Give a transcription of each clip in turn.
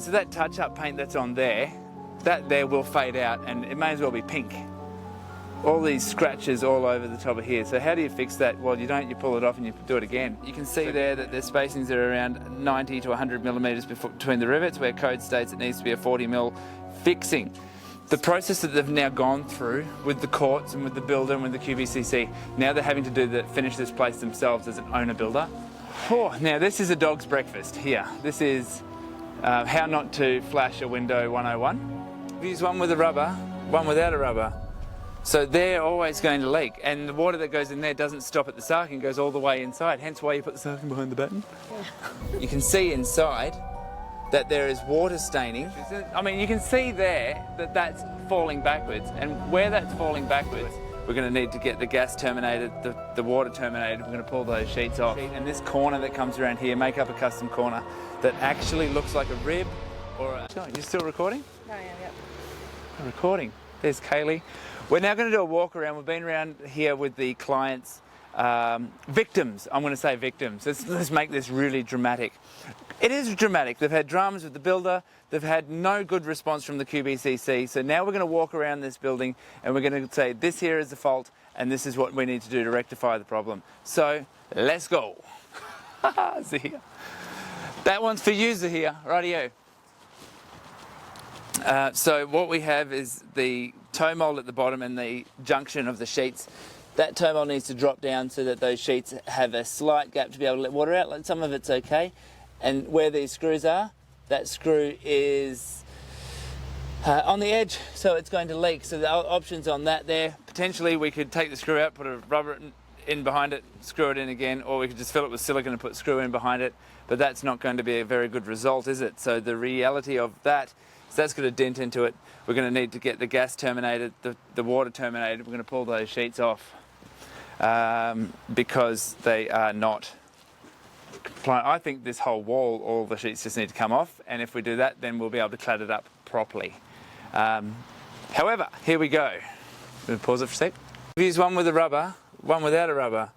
So that touch-up paint that's on there, that there will fade out and it may as well be pink. All these scratches all over the top of here. So how do you fix that? Well, you don't, you pull it off and you do it again. You can see there that the spacings are around 90 to 100 millimetres between the rivets, where code states it needs to be a 40 mil fixing. The process that they've now gone through with the courts and with the builder and with the QBCC, now they're having to finish this place themselves as an owner-builder. Oh, now this is a dog's breakfast here. This is how not to flash a window 101. Use one with a rubber, one without a rubber. So they're always going to leak, and the water that goes in there doesn't stop at the sarking, goes all the way inside, hence why you put the sarking behind the batten. Yeah. You can see inside that there is water staining. I mean, you can see there that that's falling backwards, and where that's falling backwards, we're going to need to get the gas terminated, the water terminated. We're going to pull those sheets off. And this corner that comes around here, make up a custom corner that actually looks like a rib or a... You still recording? No, yeah, yep. Recording. There's Kaylee. We're now going to do a walk around. We've been around here with the clients, victims. I'm going to say victims. Let's make this really dramatic. It is dramatic. They've had dramas with the builder. They've had no good response from the QBCC. So now we're going to walk around this building and we're going to say this here is the fault and this is what we need to do to rectify the problem. So let's go. Zahia. That one's for you, Zahia. Rightio. So what we have is the toe mould at the bottom and the junction of the sheets. That toe mould needs to drop down so that those sheets have a slight gap to be able to let water out. Like some of it's okay. And where these screws are, that screw is on the edge, so it's going to leak. So the options on that there, potentially we could take the screw out, put a rubber in behind it, screw it in again, or we could just fill it with silicone and put screw in behind it. But that's not going to be a very good result, is it? So the reality of that, so that's got a dent into it. We're going to need to get the gas terminated, the water terminated. We're going to pull those sheets off because they are not compliant. I think this whole wall, all the sheets just need to come off, and if we do that, then we'll be able to clad it up properly. However, here we go. We'll pause it for a sec. Use one with a rubber, one without a rubber.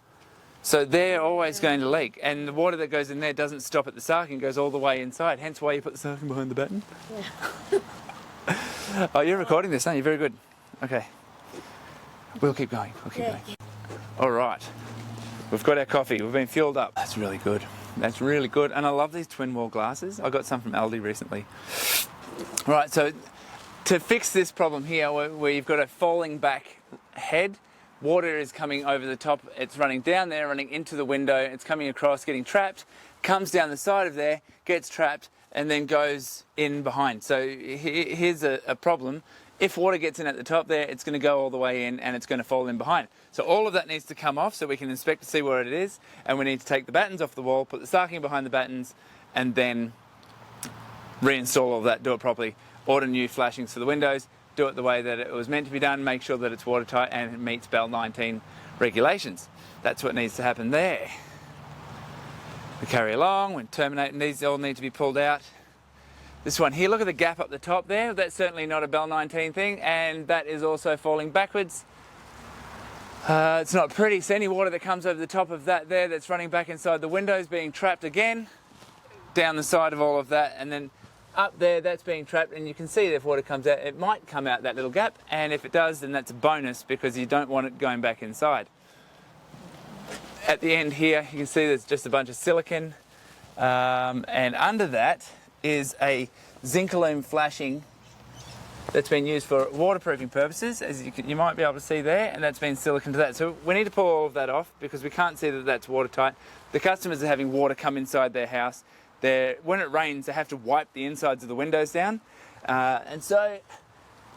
So they're always going to leak, and the water that goes in there doesn't stop at the sarking, goes all the way inside, hence why you put the sarking behind the batten. Yeah. Oh, you're recording this, aren't you? Very good. Okay. We'll keep going. We'll keep going. All right. We've got our coffee. We've been fueled up. That's really good. That's really good. And I love these twin wall glasses. I got some from Aldi recently. Right, so to fix this problem here, where you've got a falling back head, water is coming over the top, it's running down there, running into the window, it's coming across, getting trapped, comes down the side of there, gets trapped, and then goes in behind. So here's a problem. If water gets in at the top there, it's going to go all the way in and it's going to fall in behind. So all of that needs to come off so we can inspect to see where it is, and we need to take the battens off the wall, put the sarking behind the battens, and then reinstall all of that, do it properly, order new flashings for the windows, do it the way that it was meant to be done, make sure that it's watertight and it meets BEL 19 regulations. That's what needs to happen there. We carry along, we're terminating, these all need to be pulled out. This one here, look at the gap up the top there, that's certainly not a BEL 19 thing, and that is also falling backwards. It's not pretty, so any water that comes over the top of that there that's running back inside the windows being trapped again, down the side of all of that, and then up there that's being trapped, and you can see that if water comes out, it might come out that little gap, and if it does, then that's a bonus because you don't want it going back inside. At the end here, you can see there's just a bunch of silicone, and under that is a zinc aluminum flashing that's been used for waterproofing purposes, as you might be able to see there, and that's been silicone to that. So we need to pull all of that off because we can't see that that's watertight. The customers are having water come inside their house. When it rains, they have to wipe the insides of the windows down. And so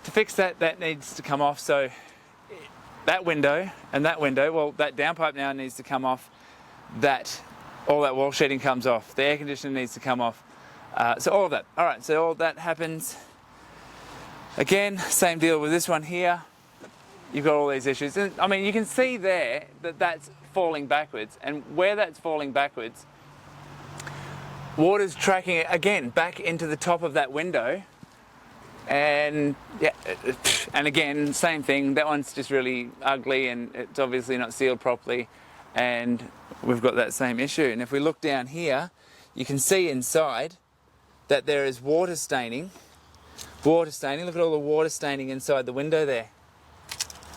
to fix that, that needs to come off. So that window and that window, well, that downpipe now needs to come off. All that wall sheeting comes off. The air conditioner needs to come off. So all of that. All right, so all of that happens. Again, same deal with this one here. You've got all these issues. And, I mean, you can see there that that's falling backwards. And where that's falling backwards, water's tracking it again back into the top of that window. And yeah, and again, same thing. That one's just really ugly and it's obviously not sealed properly. And we've got that same issue. And if we look down here, you can see inside that there is water staining. Water staining, look at all the water staining inside the window there.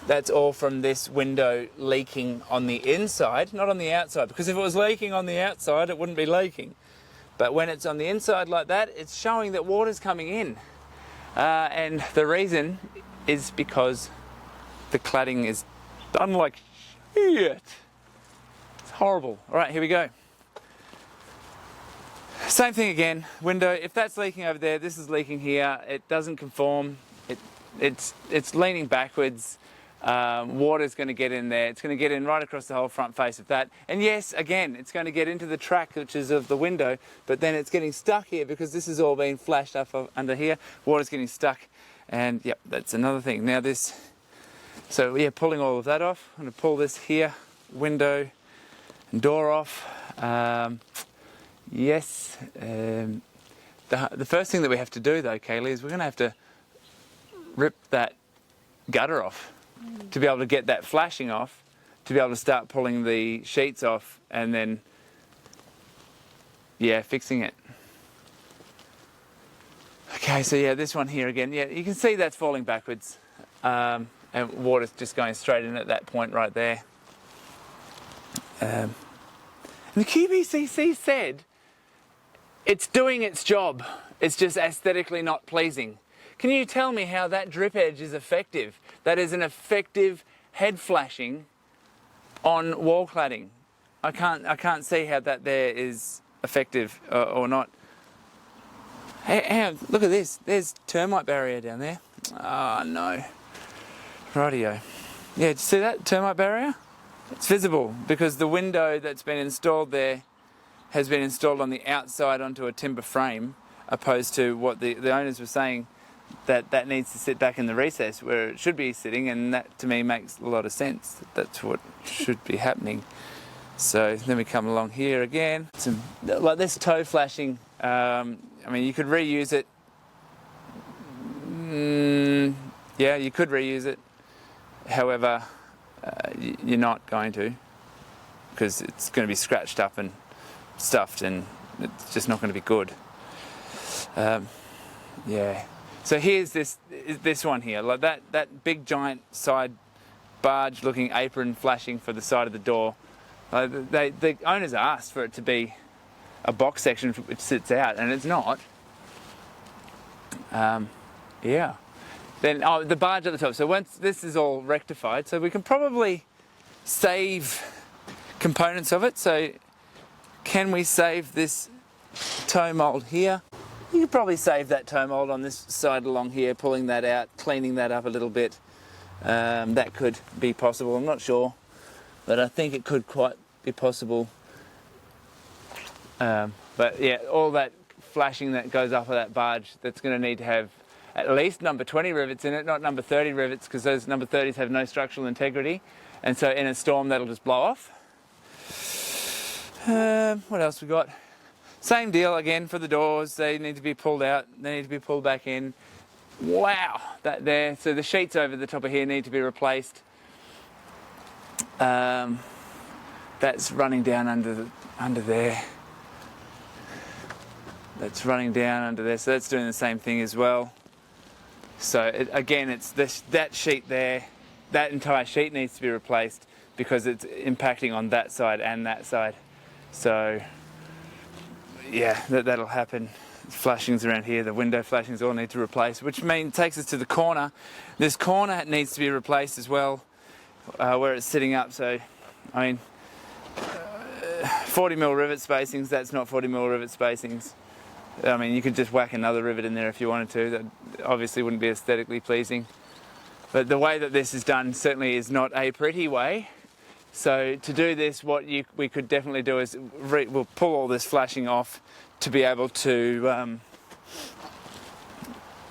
That's all from this window leaking on the inside, not on the outside, because if it was leaking on the outside, it wouldn't be leaking. But when it's on the inside like that, it's showing that water's coming in. And the reason is because the cladding is done like shit. It's horrible. All right, here we go. Same thing again, window, if that's leaking over there, this is leaking here, it doesn't conform, it's leaning backwards, water's going to get in there, it's going to get in right across the whole front face of that, and yes, again, it's going to get into the track which is of the window, but then it's getting stuck here because this is all being flashed up under here, water's getting stuck, and yep, that's another thing. Now this, so yeah, pulling all of that off, I'm going to pull this here, window and door off. Yes, the first thing that we have to do though, Kaylee, is we're going to have to rip that gutter off to be able to get that flashing off, to be able to start pulling the sheets off and then, yeah, fixing it. Okay, so yeah, this one here again, yeah, you can see that's falling backwards and water's just going straight in at that point right there. And the QBCC said, it's doing its job, it's just aesthetically not pleasing. Can you tell me how that drip edge is effective? That is an effective head flashing on wall cladding. I can't see how that there is effective or not. Hey, look at this, there's termite barrier down there. Oh no. Rightio. Yeah, did you see that termite barrier? It's visible because the window that's been installed there has been installed on the outside onto a timber frame, opposed to what the owners were saying, that needs to sit back in the recess where it should be sitting, and that to me makes a lot of sense. That's what should be happening. So then we come along here again. Like this toe flashing, I mean, you could reuse it. Yeah, you could reuse it. However, you're not going to, because it's going to be scratched up and stuffed and it's just not going to be good. Yeah, so here's this one here, like that big giant side barge looking apron flashing for the side of the door. The owners asked for it to be a box section which sits out, and it's not. Yeah, then the barge at the top. So once this is all rectified, so we can probably save components of it. So can we save this toe mould here? You could probably save that toe mould on this side along here, pulling that out, cleaning that up a little bit. That could be possible, I'm not sure, but I think it could quite be possible. But yeah, all that flashing that goes up of that barge, that's going to need to have at least number 20 rivets in it, not number 30 rivets, because those number 30s have no structural integrity, and so in a storm that'll just blow off. What else we got? Same deal again for the doors. They need to be pulled out, they need to be pulled back in. Wow, that there. So the sheets over the top of here need to be replaced. That's running down under there. That's running down under there, so that's doing the same thing as well. So again, it's that sheet there, that entire sheet needs to be replaced because it's impacting on that side and that side. So yeah, that'll happen. Flashings around here, the window flashings all need to replace, which takes us to the corner. This corner needs to be replaced as well, where it's sitting up. So, I mean, 40mm rivet spacings, that's not 40mm rivet spacings. I mean, you could just whack another rivet in there if you wanted to. That obviously wouldn't be aesthetically pleasing. But the way that this is done certainly is not a pretty way. So to do this, what we could definitely do is we'll pull all this flashing off to be able to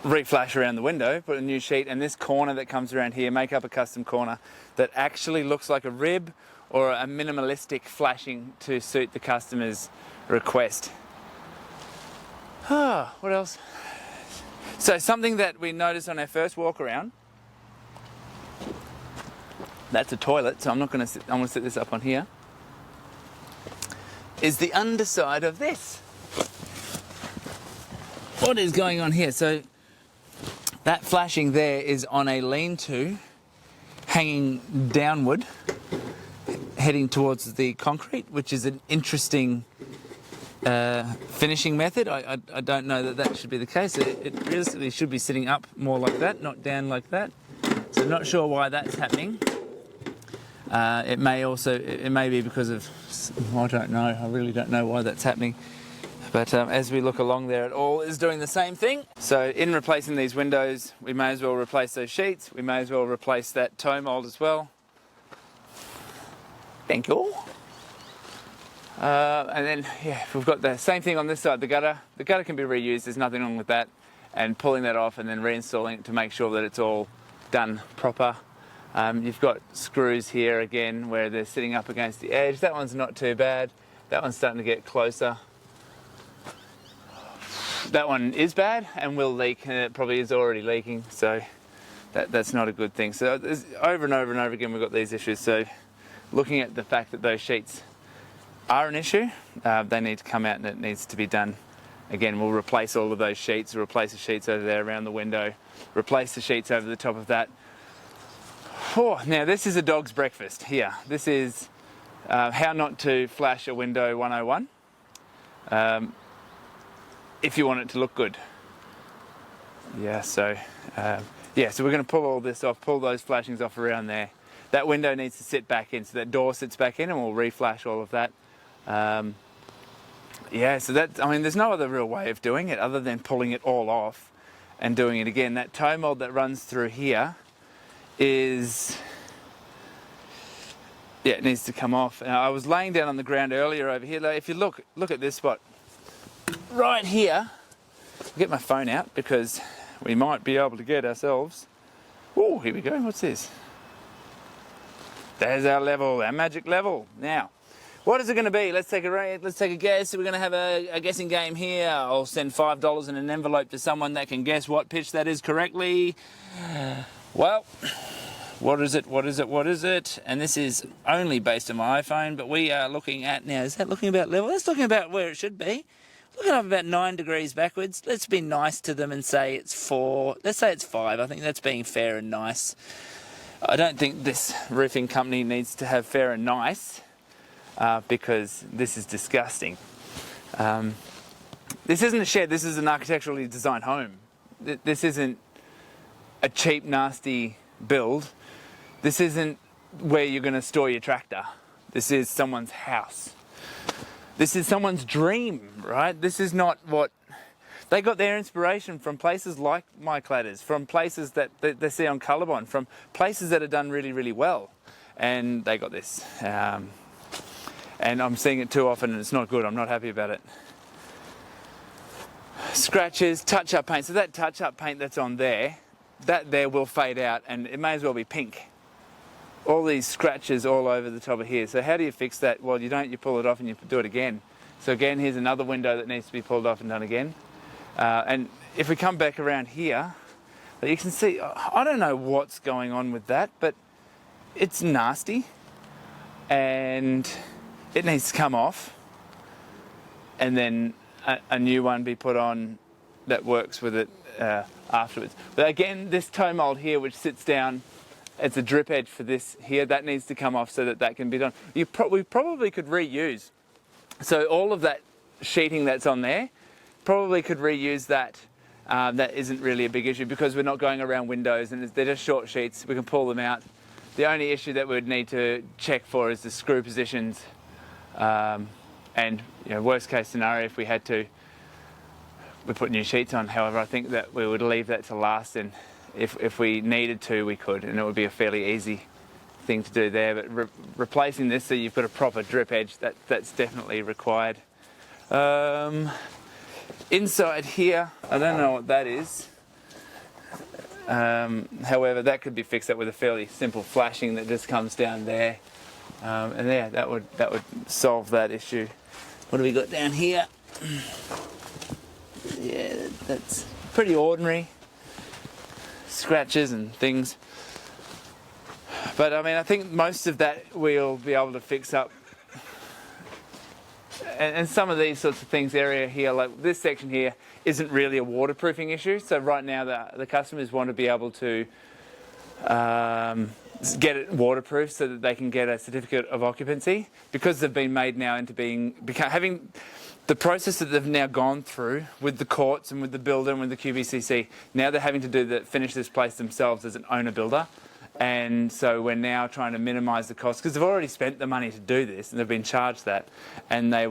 reflash around the window, put a new sheet, and this corner that comes around here, make up a custom corner that actually looks like a rib or a minimalistic flashing to suit the customer's request. What else? So something that we noticed on our first walk around, that's a toilet, so I'm going to set this up on here, is the underside of this. what is going on here? So that flashing there is on a lean-to hanging downward, heading towards the concrete, which is an interesting finishing method. I don't know that should be the case. It realistically should be sitting up more like that, not down like that. So I'm not sure why that's happening. It may be because of, I don't know, I really don't know why that's happening. But as we look along there, it all is doing the same thing. So in replacing these windows, we may as well replace those sheets. We may as well replace that toe mould as well. Thank you. And then, yeah, we've got the same thing on this side, the gutter. The gutter can be reused, there's nothing wrong with that. And pulling that off and then reinstalling it to make sure that it's all done proper. You've got screws here again where they're sitting up against the edge. That one's not too bad. That one's starting to get closer. That one is bad and will leak, and it probably is already leaking, so that's not a good thing. So over and over and over again we've got these issues. So looking at the fact that those sheets are an issue, they need to come out and it needs to be done. Again, we'll replace all of those sheets, we'll replace the sheets over there around the window, replace the sheets over the top of that. Oh, now this is a dog's breakfast here. This is how not to flash a window 101. If you want it to look good. Yeah, so we're going to pull all this off, pull those flashings off around there. That window needs to sit back in, so that door sits back in, and we'll reflash all of that. Yeah, so that, I mean, there's no other real way of doing it other than pulling it all off and doing it again. That toe mould that runs through here is, yeah, it needs to come off. Now, I was laying down on the ground earlier over here. If you look at this spot right here, I'll get my phone out because we might be able to get ourselves. Oh, here we go. What's this? There's our level, our magic level. Now, what is it going to be? Let's take a guess. We're going to have a guessing game here. I'll send $5 in an envelope to someone that can guess what pitch that is correctly. Well, what is it? And this is only based on my iPhone, but we are looking at, now, is that looking about level? That's looking about where it should be. Looking up about 9 degrees backwards. Let's be nice to them and say it's 4. Let's say it's 5. I think that's being fair and nice. I don't think this roofing company needs to have fair and nice because this is disgusting. This isn't a shed, this is an architecturally designed home. This isn't a cheap, nasty build. This isn't where you're going to store your tractor. This is someone's house. This is someone's dream, right? This is not what... They got their inspiration from places like MyCladders, from places that they see on Colorbond, from places that are done really, really well. And they got this. And I'm seeing it too often and it's not good. I'm not happy about it. Scratches, touch-up paint. So that touch-up paint that's on there, that there will fade out and it may as well be pink. All these scratches all over the top of here. So how do you fix that? Well, you don't, you pull it off and you do it again. So again, here's another window that needs to be pulled off and done again. And if we come back around here, you can see, I don't know what's going on with that, but it's nasty and it needs to come off and then a new one be put on that works with it afterwards. But again, this toe mould here, which sits down, it's a drip edge for this here, that needs to come off so that can be done. We probably could reuse. So all of that sheeting that's on there, probably could reuse that. That isn't really a big issue because we're not going around windows and they're just short sheets. We can pull them out. The only issue that we'd need to check for is the screw positions. And you know, worst case scenario, if we had to, we put new sheets on. However, I think that we would leave that to last, and if we needed to, we could, and it would be a fairly easy thing to do there. But replacing this so you've got a proper drip edge, that's definitely required. Inside here, I don't know what that is. However, that could be fixed up with a fairly simple flashing that just comes down there. And yeah, that would solve that issue. What do we got down here? Yeah, that's pretty ordinary. Scratches and things. But I mean, I think most of that we'll be able to fix up and some of these sorts of things area here, like this section here, isn't really a waterproofing issue. So right now the customers want to be able to get it waterproof so that they can get a certificate of occupancy, because they've been made now into having the process that they've now gone through with the courts and with the builder and with the QBCC. Now they're having to finish this place themselves as an owner builder. And so we're now trying to minimise the cost, because they've already spent the money to do this and they've been charged that, and they've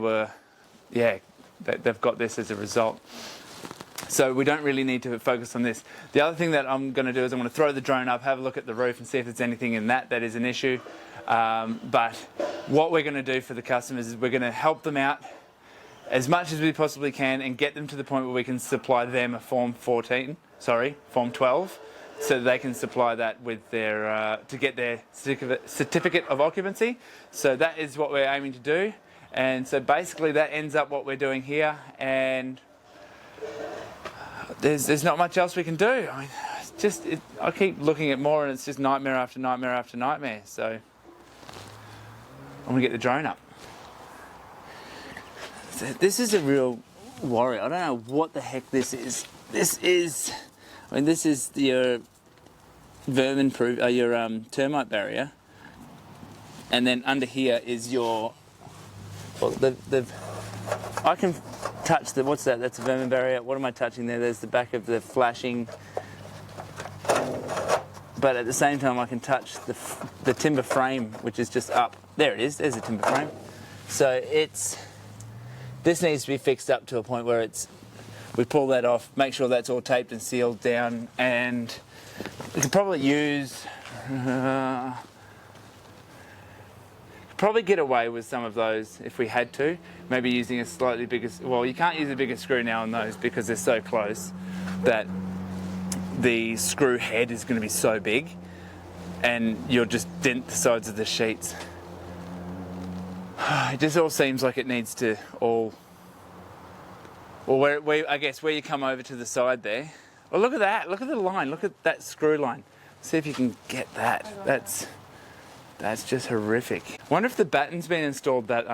got this as a result. So we don't really need to focus on this. The other thing that I'm going to do is I'm going to throw the drone up, have a look at the roof and see if there's anything in that is an issue. But what we're going to do for the customers is we're going to help them out as much as we possibly can and get them to the point where we can supply them a Form 12, so they can supply that with their to get their certificate of occupancy. So that is what we're aiming to do. And so basically that ends up what we're doing here, and there's not much else we can do. I mean, I keep looking at more and it's just nightmare after nightmare after nightmare. So I'm going to get the drone up. So this is a real worry. I don't know what the heck this is. This is your vermin proof, your termite barrier, and then under here is your. Well, I can touch the. What's that? That's a vermin barrier. What am I touching there? There's the back of the flashing. But at the same time, I can touch the timber frame, which is just up. There it is. There's a timber frame. So this needs to be fixed up to a point where we pull that off, make sure that's all taped and sealed down, and we could probably probably get away with some of those if we had to. Maybe using a slightly bigger, well, you can't use a bigger screw now on those because they're so close that the screw head is going to be so big and you'll just dent the sides of the sheets. It just all seems like it needs to all... Well, I guess where you come over to the side there. Oh, look at that. Look at the line. Look at that screw line. See if you can get that. That's just horrific. I wonder if the batten's been installed that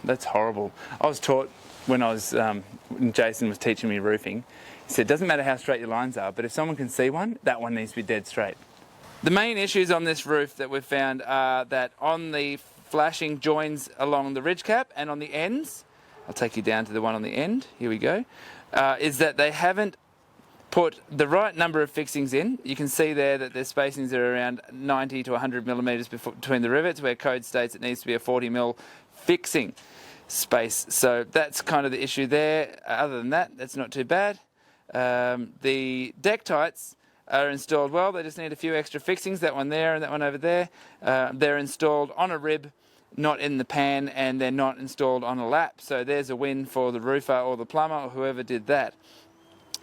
That's horrible. I was taught when Jason was teaching me roofing, he said, it doesn't matter how straight your lines are, but if someone can see one, that one needs to be dead straight. The main issues on this roof that we've found are that on the flashing joins along the ridge cap and on the ends, I'll take you down to the one on the end, here we go, is that they haven't put the right number of fixings in. You can see there that their spacings are around 90 to 100 millimetres between the rivets, where code states it needs to be a 40 mil fixing space. So that's kind of the issue there. Other than that, that's not too bad. The deck tights are installed well. They just need a few extra fixings, that one there and that one over there. They're installed on a rib, not in the pan, and they're not installed on a lap. So there's a win for the roofer or the plumber or whoever did that.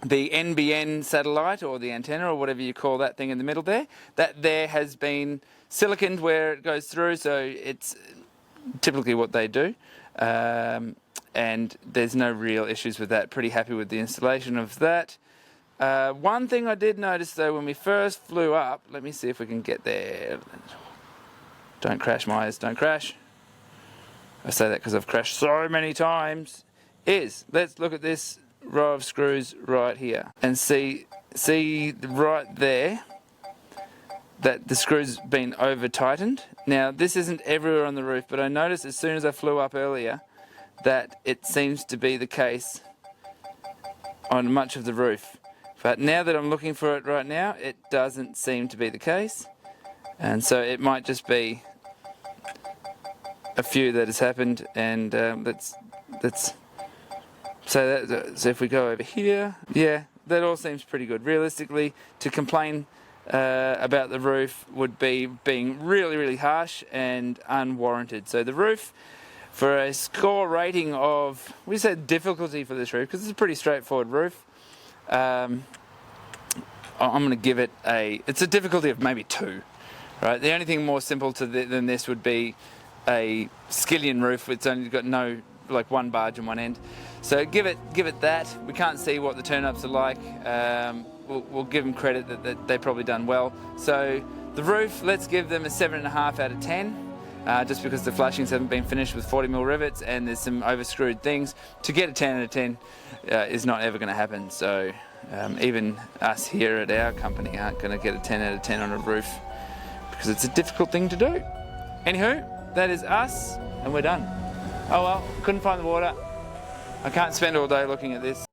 The NBN satellite or the antenna or whatever you call that thing in the middle there, that there has been siliconed where it goes through, so it's typically what they do. And there's no real issues with that. Pretty happy with the installation of that. One thing I did notice though when we first flew up, let me see if we can get there. Don't crash, Myers, don't crash. I say that because I've crashed so many times. Let's look at this row of screws right here and see right there that the screw's been over tightened. Now this isn't everywhere on the roof, but I noticed as soon as I flew up earlier that it seems to be the case on much of the roof. But now that I'm looking for it right now, it doesn't seem to be the case, and so it might just be a few that has happened. And so if we go over here, yeah, that all seems pretty good. Realistically, to complain about the roof would be being really, really harsh and unwarranted. So the roof, for a score rating of, we said difficulty for this roof, because it's a pretty straightforward roof, I'm going to give it it's a difficulty of maybe 2. Right? The only thing more simple than this would be a skillion roof. It's only got one barge on one end. So give it that. We can't see what the turn-ups are like. We'll give them credit that they've probably done well. So the roof, let's give them a 7.5 out of 10. just because the flashings haven't been finished with 40mm rivets and there's some overscrewed things. To get a 10 out of 10 is not ever going to happen. So even us here at our company aren't going to get a 10 out of 10 on a roof because it's a difficult thing to do. Anywho, that is us and we're done. Oh well, couldn't find the water. I can't spend all day looking at this.